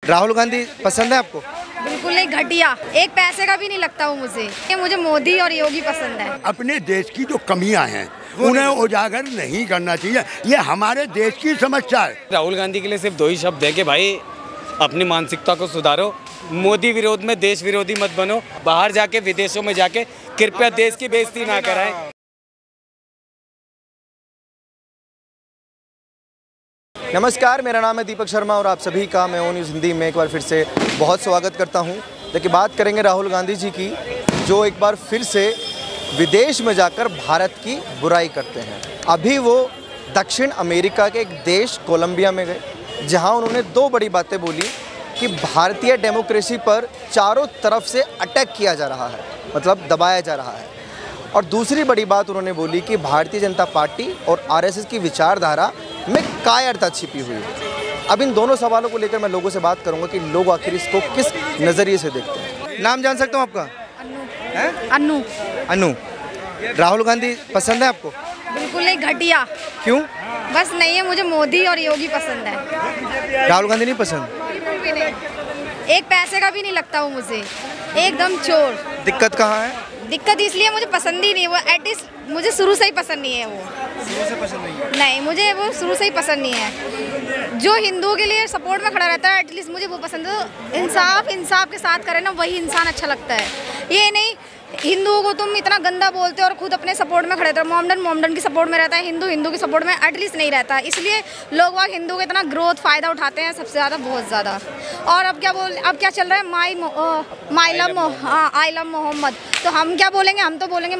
राहुल गांधी पसंद है आपको? बिल्कुल नहीं, घटिया, एक पैसे का भी नहीं लगता वो मुझे मोदी और योगी पसंद है। अपने देश की जो कमियां हैं उन्हें उजागर नहीं करना चाहिए, ये हमारे देश की समस्या है। राहुल गांधी के लिए सिर्फ 2 ही शब्द है कि भाई अपनी मानसिकता को सुधारो, मोदी विरोध में देश विरोधी मत बनो, बाहर जाके विदेशों में जाके कृपया देश की बेइज्जती ना कराएं। नमस्कार, मेरा नाम है दीपक शर्मा और आप सभी का मैं न्यूज़ हिंदी में एक बार फिर से बहुत स्वागत करता हूं। देखिए, बात करेंगे राहुल गांधी जी की, जो एक बार फिर से विदेश में जाकर भारत की बुराई करते हैं। अभी वो दक्षिण अमेरिका के एक देश कोलंबिया में गए, जहां उन्होंने 2 बड़ी बातें बोली कि भारतीय डेमोक्रेसी पर चारों तरफ से अटैक किया जा रहा है, मतलब दबाया जा रहा है। और दूसरी बड़ी बात उन्होंने बोली कि भारतीय जनता पार्टी और आरएसएस की विचारधारा में कायरता छिपी हुई है। अब इन दोनों सवालों को लेकर मैं लोगों से बात करूंगा कि लोग आखिर इसको किस नज़रिए से देखते हैं। नाम जान सकता हूं आपका? अन्नू। अनु। राहुल गांधी पसंद है आपको? बिल्कुल नहीं, घटिया, क्यों? बस नहीं है, मुझे मोदी और योगी पसंद है। राहुल गांधी नहीं पसंद? बिल्कुल भी नहीं, एक पैसे का भी नहीं लगता वो मुझे, एकदम चोर। दिक्कत कहाँ है? दिक्कत इसलिए मुझे पसंद ही नहीं है वो, एटलीस्ट मुझे शुरू से ही पसंद नहीं है वो। शुरू से पसंद नहीं है? नहीं, मुझे वो शुरू से ही पसंद नहीं है। जो हिंदुओं के लिए सपोर्ट में खड़ा रहता है, एटलीस्ट मुझे वो पसंद है। इंसाफ के साथ करे ना, वही इंसान अच्छा लगता है। ये नहीं हिंदुओं को तुम इतना गंदा बोलते हो और खुद अपने सपोर्ट में खड़े रहते हो। मोमडन की सपोर्ट में रहता है, हिंदू की सपोर्ट में एटलीस्ट नहीं रहता है। इसलिए लोग वहाँ हिंदू का इतना ग्रोथ फ़ायदा उठाते हैं सबसे ज़्यादा, बहुत ज़्यादा। और अब क्या चल रहा है, आई लव मोहम्मद। तो हम क्या बोलेंगे? हम तो बोलेंगे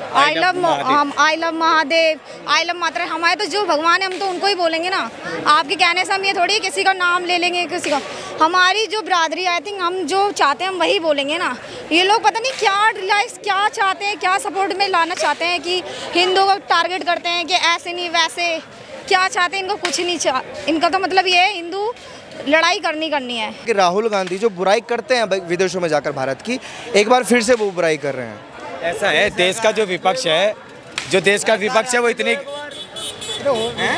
I love Mahadev, I love माता। हमारे तो जो भगवान है हम तो उनको ही बोलेंगे ना। आपके कहने से हम ये थोड़ी किसी का नाम ले लेंगे, किसी का। हमारी जो बिरादरी, आई थिंक हम जो चाहते हैं हम वही बोलेंगे ना। ये लोग पता नहीं क्या चाहते हैं, क्या सपोर्ट में लाना चाहते हैं कि हिंदुओं को टारगेट करते हैं कि ऐसे नहीं वैसे क्या चाहते हैं। इनको कुछ नहीं इनका तो मतलब ये है हिंदू लड़ाई करनी है। कि राहुल गांधी जो बुराई करते हैं विदेशों में जाकर भारत की, एक बार फिर से वो बुराई कर रहे हैं। ऐसा है, देश का जो विपक्ष है वो इतनी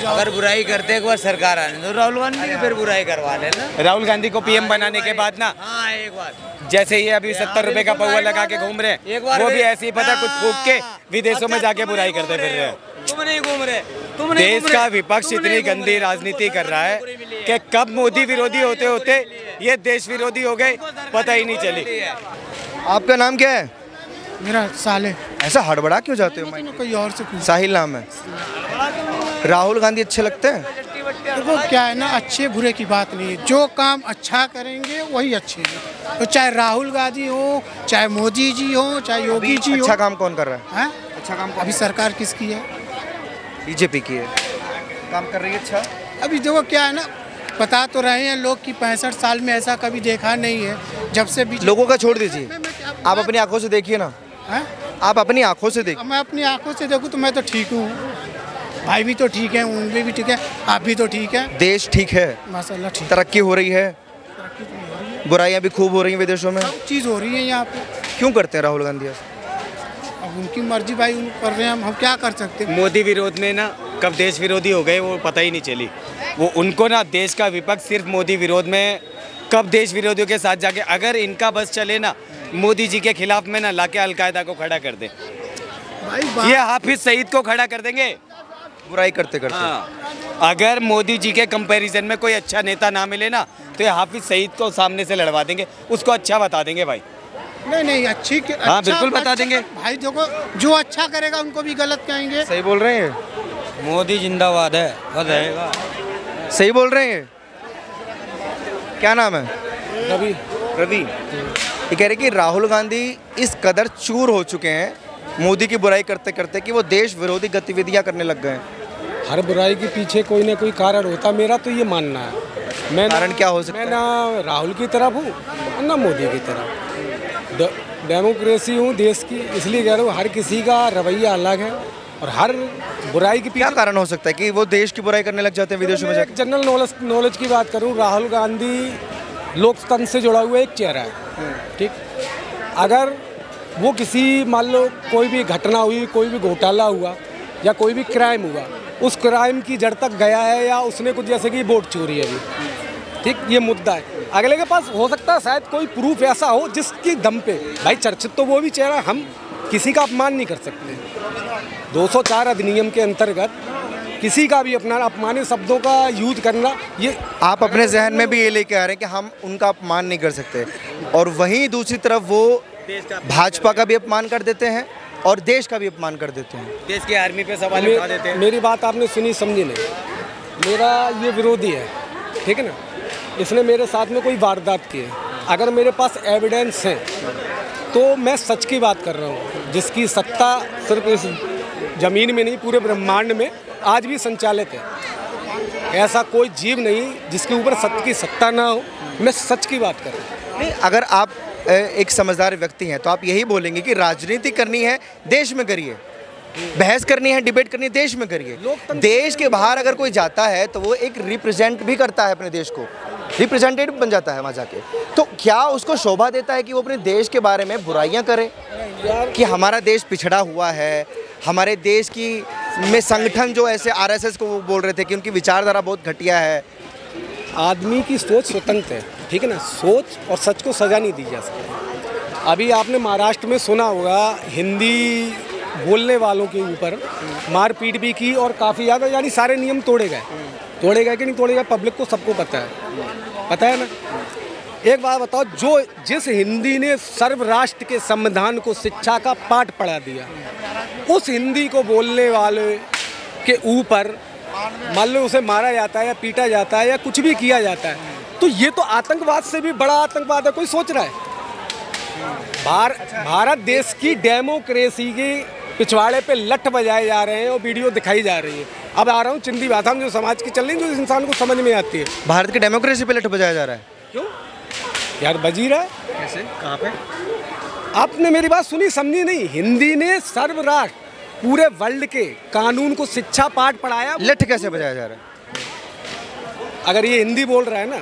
अगर बुराई करते एक बार सरकार आने दो, राहुल गांधी की फिर बुराई करवा लेना। राहुल गांधी को पीएम बनाने के बाद ना, हाँ, एक बार जैसे ये अभी 70 रुपए का पौवा लगा के घूम रहे हैं, वो भी ऐसे ही पता कुछ फूक के विदेशों में जाके बुराई करते फिर रहे हैं। तुम नहीं घूम रहे, देश का विपक्ष इतनी गंदी राजनीति कर रहा है कि कब मोदी विरोधी होते होते ये देश विरोधी हो गए, पता ही नहीं चली। आपका नाम क्या है? मेरा साले। ऐसा हड़बड़ा क्यों जाते हो? कोई और से पूछ। साहिल नाम है। राहुल गांधी अच्छे लगते हैं? देखो क्या है ना, अच्छे बुरे की बात नहीं है, जो काम अच्छा करेंगे वही अच्छे हैं। तो चाहे राहुल गांधी हो, चाहे मोदी जी हो, चाहे योगी जी हो। अच्छा काम कौन कर रहा है? अच्छा काम अभी सरकार किसकी है? बीजेपी की है। काम कर रही है अच्छा। अभी देखो क्या है ना, बता तो रहे हैं लोग कि 65 साल में ऐसा कभी देखा नहीं है जब से लोगों का छोड़ दीजिए, आप अपनी आंखों से देखिए ना। आप अपनी आंखों से देखिए। मैं अपनी आंखों से देखूं तो मैं तो ठीक हूँ, भाई भी तो ठीक है, उनके भी ठीक है, आप भी तो ठीक है, देश ठीक है, माशाल्लाह ठीक, तरक्की हो रही है, बुराइयां भी खूब हो रही हैं विदेशों में, सब चीज़ हो रही है यहाँ पे। क्यों करते हैं राहुल गांधी? अब उनकी मर्जी भाई, उन कर रहे हैं, हम क्या कर सकते हैं। मोदी विरोध में ना कब देश विरोधी हो गए वो पता ही नहीं चली। वो उनको ना देश का विपक्ष सिर्फ मोदी विरोध में कब देश विरोधियों के साथ जाके, अगर इनका बस चले ना मोदी जी के खिलाफ में ना लाके अलकायदा को खड़ा कर दे, ये हाफिज सईद को खड़ा कर देंगे बुराई करते करते। हाँ, अगर मोदी जी के कंपैरिजन में कोई अच्छा नेता ना मिले ना तो ये हाफिज सईद को सामने से लड़वा देंगे, उसको अच्छा बता देंगे भाई। नहीं अच्छी, हाँ बिल्कुल बता देंगे भाई। देखो जो अच्छा करेगा उनको भी गलत कहेंगे। सही बोल रहे हैं, मोदी जिंदाबाद है, बताएगा। सही बोल रहे हैं। क्या नाम है? रवि। ये कह रहे कि राहुल गांधी इस कदर चूर हो चुके हैं मोदी की बुराई करते करते कि वो देश विरोधी गतिविधियां करने लग गए हैं। हर बुराई के पीछे कोई ना कोई कारण होता, मेरा तो ये मानना है। कारण क्या हो सकता है? मैं ना राहुल की तरफ हूँ ना मोदी की तरफ। डेमोक्रेसी हूँ देश की, इसलिए कह रहा हूँ हर किसी का रवैया अलग है और हर बुराई के पीछे क्या कारण हो सकता है कि वो देश की बुराई करने लग जाते हैं विदेशों में जाकर? जनरल नॉलेज की बात करूँ, राहुल गांधी लोकतंत्र से जुड़ा हुआ एक चेहरा है, ठीक। अगर वो किसी मान लो कोई भी घटना हुई, कोई भी घोटाला हुआ या कोई भी क्राइम हुआ, उस क्राइम की जड़ तक गया है या उसने कुछ, जैसे कि वोट चोरी है अभी, ठीक, ये मुद्दा है। अगले के पास हो सकता है शायद कोई प्रूफ ऐसा हो जिसकी दम पे, भाई चर्चित तो वो भी चेहरा, हम किसी का अपमान नहीं कर सकते। 204 अधिनियम के अंतर्गत किसी का भी अपना अपमानित शब्दों का यूज करना, ये आप अपने जहन में भी ये लेके आ रहे हैं कि हम उनका अपमान नहीं कर सकते, और वहीं दूसरी तरफ वो भाजपा का भी अपमान कर देते हैं और देश का भी अपमान कर देते हैं, देश की आर्मी पे सवाल उठा देते हैं। मेरी बात आपने सुनी समझी नहीं। मेरा ये विरोधी है, ठीक है ना, इसने मेरे साथ में कोई वारदात की है, अगर मेरे पास एविडेंस है तो मैं सच की बात कर रहा हूँ, जिसकी सत्ता सिर्फ इस ज़मीन में नहीं पूरे ब्रह्मांड में आज भी संचालित है। ऐसा कोई जीव नहीं जिसके ऊपर सत्य की सत्ता ना हो। मैं सच की बात कर रहा हूँ। नहीं, अगर आप एक समझदार व्यक्ति हैं तो आप यही बोलेंगे कि राजनीति करनी है देश में करिए, बहस करनी है, डिबेट करनी है देश में करिए। देश के बाहर अगर कोई जाता है तो वो एक रिप्रेजेंट भी करता है अपने देश को, रिप्रेजेंटेटिव बन जाता है वहाँ जाके। तो क्या उसको शोभा देता है कि वो अपने देश के बारे में बुराइयाँ करे कि हमारा देश पिछड़ा हुआ है, हमारे देश की में संगठन जो ऐसे आरएसएस को वो बोल रहे थे कि उनकी विचारधारा बहुत घटिया है। आदमी की सोच स्वतंत्र है, ठीक है ना, सोच और सच को सजा नहीं दी जा सकती। अभी आपने महाराष्ट्र में सुना होगा, हिंदी बोलने वालों के ऊपर मारपीट भी की और काफ़ी ज़्यादा, यानी सारे नियम तोड़े गए कि नहीं तोड़े गए, पब्लिक को सबको पता है ना। एक बात बताओ, जो जिस हिंदी ने सर्व राष्ट्र के संविधान को शिक्षा का पाठ पढ़ा दिया, उस हिंदी को बोलने वाले के ऊपर मान लो उसे मारा जाता है या पीटा जाता है या कुछ भी किया जाता है, तो ये तो आतंकवाद से भी बड़ा आतंकवाद है। कोई सोच रहा है भारत देश की डेमोक्रेसी के पिछवाड़े पे लठ बजाए जा रहे हैं और वीडियो दिखाई जा रही है। अब आ रहा हूँ चिंदी भाषा में जो समाज की चल रही है, जो इंसान को समझ में आती है। भारत की डेमोक्रेसी पे लठ बजाया जा रहा है? क्यों यार, बजी रहा है। कैसे, कहाँ पे? आपने मेरी बात सुनी समझी नहीं। हिंदी ने सर्व राष्ट्र पूरे वर्ल्ड के कानून को शिक्षा पाठ पढ़ाया। लठ कैसे बजाया जा रहा है? अगर ये हिंदी बोल रहा है ना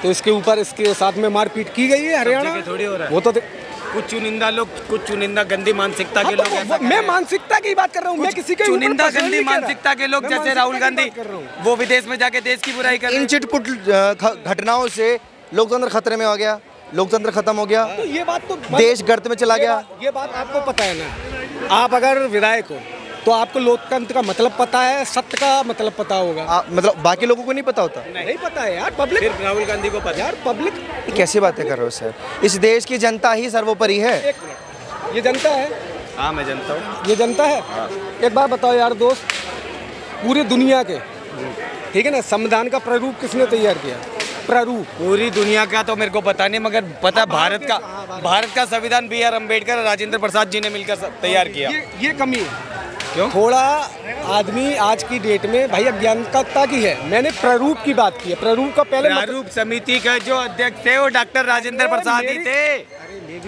तो इसके ऊपर इसके साथ में मारपीट की गई है। हरियाणा थोड़ी हो रहा है। वो तो कुछ चुनिंदा लोग, कुछ चुनिंदा गंदी मानसिकता के लोग ऐसा मैं मानसिकता की बात कर रहा हूँ, मैं किसी के चुनिंदा गंदी मानसिकता के लोग जैसे राहुल गांधी, वो विदेश में जाके देश की बुराई कर रहे हैं। इन चिटपुट घटनाओं से लोकतंत्र खतरे में आ गया, लोकतंत्र खत्म हो गया, तो ये बात तो देश गर्त में चला गया। ये बात आपको पता है ना। आप अगर विधायक हो तो आपको लोकतंत्र का मतलब पता है, सत्य का मतलब पता होगा। मतलब बाकी लोगों को नहीं पता होता? नहीं पता है यार, पब्लिक। सिर्फ राहुल गांधी को पता। यार पब्लिक कैसी बातें कर रहे हो सर? इस देश की जनता ही सर्वोपरि है। एक मिनट, ये जनता है। हाँ, मैं जनता हूँ। ये जनता है। एक बात बताओ यार दोस्त, पूरी दुनिया के, ठीक है ना, संविधान का प्रारूप किसने तैयार किया? प्रारूप पूरी दुनिया का तो मेरे को पता नहीं, मगर पता भारत का संविधान BR अम्बेडकर और राजेंद्र प्रसाद जी ने मिलकर तैयार किया। ये कमी है। क्यों? थोड़ा आदमी आज की डेट में भाई अज्ञानता की है। मैंने प्रारूप की बात की है। प्रारूप का पहले प्रारूप समिति का जो अध्यक्ष थे वो डॉक्टर राजेंद्र प्रसाद जी थे।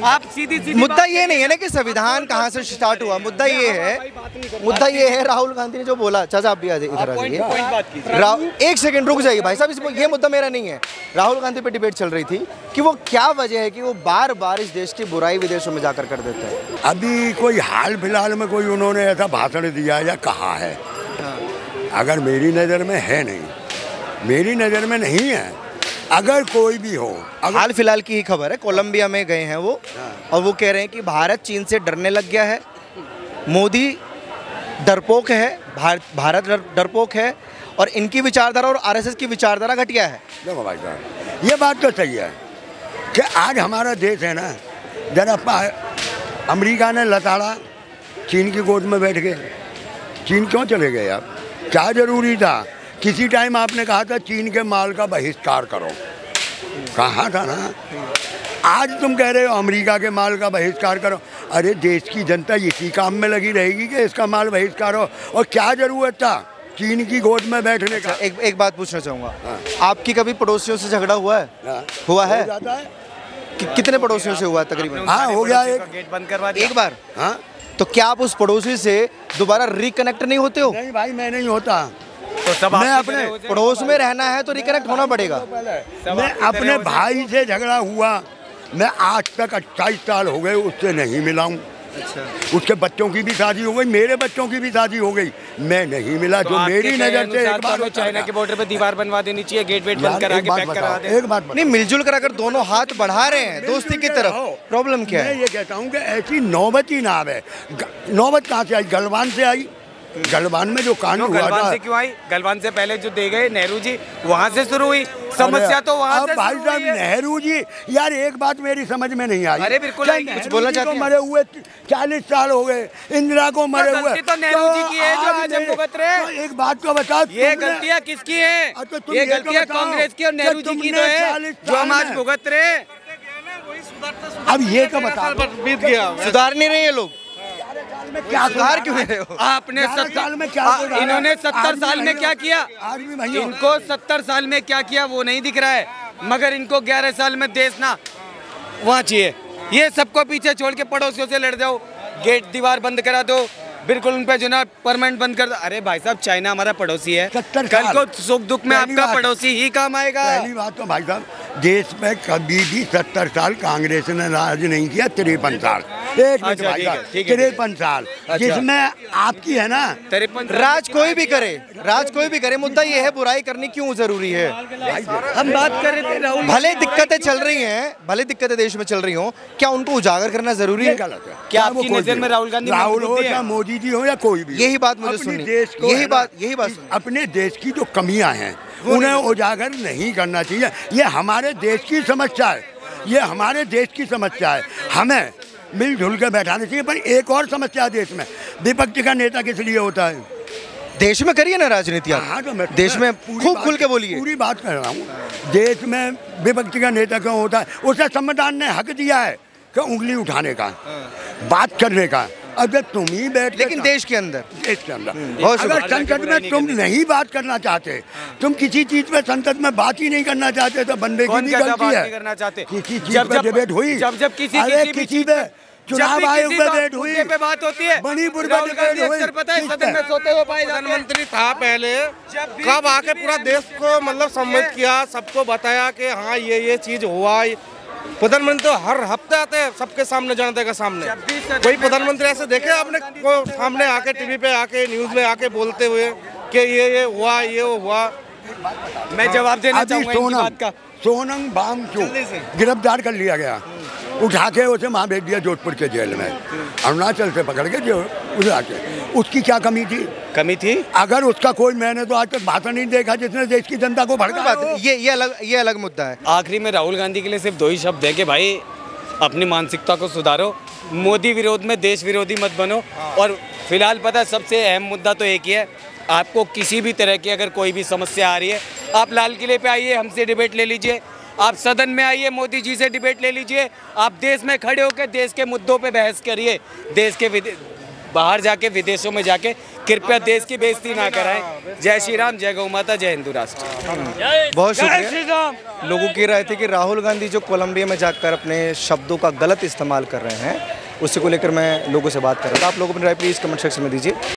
आप सीधी मुद्दा ये नहीं है ना कि संविधान कहाँ से स्टार्ट हुआ, मुद्दा ये है राहुल गांधी ने जो बोला। चाचा आप भी इधर आ जाइए। एक सेकंड रुक जाइए भाई साहब, ये मुद्दा मेरा नहीं है। राहुल गांधी पे डिबेट चल रही थी कि वो क्या वजह है कि वो बार बार इस देश की बुराई विदेशों में जाकर कर देते हैं। अभी कोई हाल फिलहाल में कोई उन्होंने ऐसा भाषण दिया या कहा है? अगर मेरी नज़र में है नहीं, मेरी नज़र में नहीं है। अगर कोई भी हो, हाल फिलहाल की ही खबर है, कोलंबिया में गए हैं वो, और वो कह रहे हैं कि भारत चीन से डरने लग गया है, मोदी डरपोक है, भारत डरपोक है, और इनकी विचारधारा और आरएसएस की विचारधारा घटिया है। देखो भाई साहब, ये बात तो सही है कि आज हमारा देश है ना, जरा अमेरिका ने लताड़ा, चीन की गोद में बैठ गए। चीन क्यों चले गए आप? क्या जरूरी था? किसी टाइम आपने कहा था चीन के माल का बहिष्कार करो, कहा था ना। आज तुम कह रहे हो अमेरिका के माल का बहिष्कार करो। अरे देश की जनता इसी काम में लगी रहेगी कि इसका माल बहिष्कार हो, और क्या जरूरत था चीन की गोद में बैठने का? एक बात पूछना चाहूँगा, आपकी कभी पड़ोसियों से झगड़ा हुआ है? हुआ है? कितने पड़ोसियों से हुआ तकरीबन? हाँ, हो गया। गेट बंद करवा दिया एक बार। हाँ, तो क्या आप उस पड़ोसी से दोबारा रिकनेक्ट नहीं होते हो? नहीं भाई, मैं नहीं होता। तो सब मैं अपने पड़ोस में रहना है तो रिकनेक्ट होना पड़ेगा। मैं अपने भाई से झगड़ा हुआ, मैं आज तक 28 साल हो गए उससे नहीं मिला हूँ। उसके बच्चों की भी शादी हो गई, मेरे बच्चों की भी शादी हो गई, मैं नहीं मिला। जो मेरी नजर से एक बार चाइना के बॉर्डर पे दीवार बनवा देनी चाहिए, गेट वेट बंद करा के पैक करा दे। एक बात नहीं, मिलजुल कर अगर दोनों हाथ बढ़ा रहे हैं दोस्ती की तरफ, प्रॉब्लम क्या है? मैं ये कहता हूँ कि ऐसी नौबत ही ना आवे। नौबत कहाँ से आई? गलवान से आई। गलवान में जो कांड हुआ था, गलवान से क्यों आई? गलवान से पहले जो दे गए नेहरू जी, वहाँ से शुरू हुई समस्या। तो वहाँ से भाई साहब नेहरू जी, यार एक बात मेरी समझ में नहीं आई। अरे बिल्कुल कुछ बोलना चाहते हैं? मरे हुए 40 साल हो गए, इंदिरा को मरे हुए। तो नेहरू जी की है जो आज हम भुगत रहे हैं। एक बात तो बताओ, ये गलतियाँ किसकी हैं? ये गलतियाँ कांग्रेस की और नेहरू जी की तो है जो हम आज भुगत रहे हैं। अब ये तो बताओ, बीत गया, सुधार नहीं रहे ये लोग। क्या सुधार क्यों नहीं रहे हो? आपने 70 साल में क्या, इन्होंने 70 साल में क्या किया? आज भी भाइयों, इनको 70 साल में क्या किया वो नहीं दिख रहा है, मगर इनको 11 साल में देश ना वहाँ चाहिए। ये सबको पीछे छोड़ के पड़ोसियों से लड़ जाओ, गेट दीवार बंद करा दो, बिल्कुल उन पे जो ना परमानेंट बंद कर दो। अरे भाई साहब, चाइना हमारा पड़ोसी है, कल को सुख दुख में आपका पड़ोसी ही काम आएगा। पहली बात तो भाई साहब, देश में कभी भी 70 साल कांग्रेस ने राज नहीं किया, 53 साल। एक मिनट भाई साहब, 53 साल जिसमें आपकी है ना 53 राज कोई भी करे, राज कोई भी करे, मुद्दा ये है बुराई करनी क्यों जरूरी है? हम बात कर रहे थे राहुल, भले दिक्कतें चल रही हैं, भले दिक्कतें देश में चल रही हो, क्या उनको उजागर करना जरूरी है? गलत है। क्या आपकी नजर में राहुल गांधी राहुल हो या मोदी जी हो या कोई भी, यही बात मुझे सुननी, यही बात सुननी। अपने देश की जो कमियां हैं उन्हें उजागर नहीं करना चाहिए। ये हमारे देश की समस्या है, ये हमारे देश की समस्या है, हमें मिलजुल के बैठाना चाहिए। पर एक और समस्या है देश में, विपक्ष का नेता किस लिए होता है? देश में करिए ना राजनीति आप। हाँ, तो मैं देश में खूब खुल के बोलिए। पूरी बात कर रहा हूँ। देश में विपक्ष का नेता क्यों होता है? उसे संविधान ने हक दिया है कि उंगली उठाने का, बात करने का। अगर तुम ही बैठ, लेकिन देश के अंदर अगर संसद में तुम नहीं बात करना चाहते, तुम किसी चीज पे संसद में बात ही नहीं करना चाहते, तो बंदे की भी गलती है। करना चाहते किसी चीज पे डिबेट हुई, जब किसी पे चुनाव आयोग पे डिबेट हुई, पे बात होती है, मणिपुर पे डिबेट हुई, पता है सदन में सोते हुए पाए जाते हैं। प्रधानमंत्री था पहले, कब आके पूरा देश को मतलब सम्मिलित किया, सबको बताया कि हाँ ये चीज हुआ। प्रधानमंत्री तो हर हफ्ते आते हैं सबके सामने, जनता के सामने। कोई प्रधानमंत्री ऐसे देखे आपने को सामने आके टीवी पे आके न्यूज में आके बोलते हुए कि ये हुआ, ये हुआ? मैं जवाब देना चाहूंगा इनकी बात का। सोनम बाम क्यों गिरफ्तार कर लिया गया, उठा के उसे वहाँ भेज दिया जोधपुर के जेल में, अरुणाचल से पकड़ के जो उठा के। उसकी क्या कमी थी? अगर उसका कोई, मैंने तो आज तक भाषण नहीं देखा जिसने देश की जनता को भड़का। ये अलग मुद्दा है। आखिरी में राहुल गांधी के लिए सिर्फ 2 ही शब्द है कि भाई अपनी मानसिकता को सुधारो, मोदी विरोध में देश विरोधी मत बनो। और फिलहाल पता है सबसे अहम मुद्दा तो एक ही है, आपको किसी भी तरह की अगर कोई भी समस्या आ रही है, आप लाल किले पे आइए, हमसे डिबेट ले लीजिए, आप सदन में आइए, मोदी जी से डिबेट ले लीजिए, आप देश में खड़े होकर देश के मुद्दों पे बहस करिए। देश के बाहर जाके, विदेशों में जाके कृपया देश की बेइज्जती ना कराएं। जय श्री राम, जय गौ माता, जय हिंदू राष्ट्र। बहुत शुक्रिया। लोगों की राय थी कि राहुल गांधी जो कोलंबिया में जाकर अपने शब्दों का गलत इस्तेमाल कर रहे हैं, उसी को लेकर मैं लोगों से बात कर रहा था। आप लोग अपनी राय प्लीज़ कमेंट सेक्शन में दीजिए।